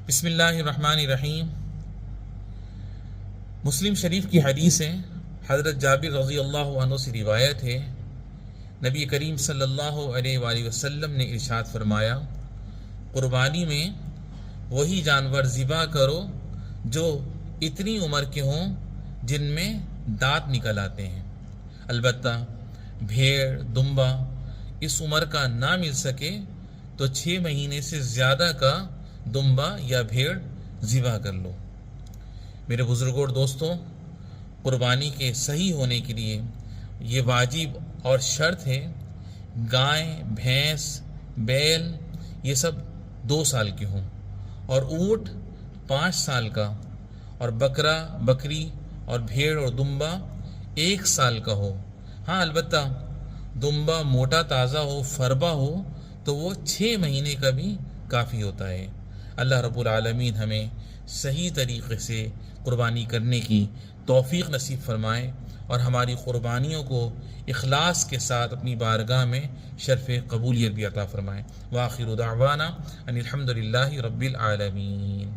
بسم اللہ الرحمن الرحیم۔ مسلم شریف کی حدیث ہے، حضرت جابر رضی اللہ عنہ سے روایت ہے، نبی کریم صلی اللہ علیہ وآلہ وسلم نے ارشاد فرمایا، قربانی میں وہی جانور ذبح کرو جو اتنی عمر کے ہوں جن میں دانت نکل آتے ہیں، البتہ بھیڑ دمبا اس عمر کا نہ مل سکے تو 6 مہینے سے زیادہ کا دمبا یا بھیڑ ذبح کر لو۔ میرے بزرگوں اور دوستوں، قربانی کے صحیح ہونے کے لیے یہ واجب اور شرط ہے، گائے بھینس بیل یہ سب 2 سال کے ہوں، اور اونٹ 5 سال کا، اور بکرا بکری اور بھیڑ اور دمبا 1 سال کا ہو۔ ہاں البتہ دمبا موٹا تازہ ہو، فربا ہو تو وہ 6 مہینے کا بھی کافی ہوتا ہے۔ اللہ رب العالمین ہمیں صحیح طریقے سے قربانی کرنے کی توفیق نصیب فرمائے اور ہماری قربانیوں کو اخلاص کے ساتھ اپنی بارگاہ میں شرف قبولیت بھی عطا فرمائے۔ وآخر دعوانا ان الحمد للہ رب العالمین۔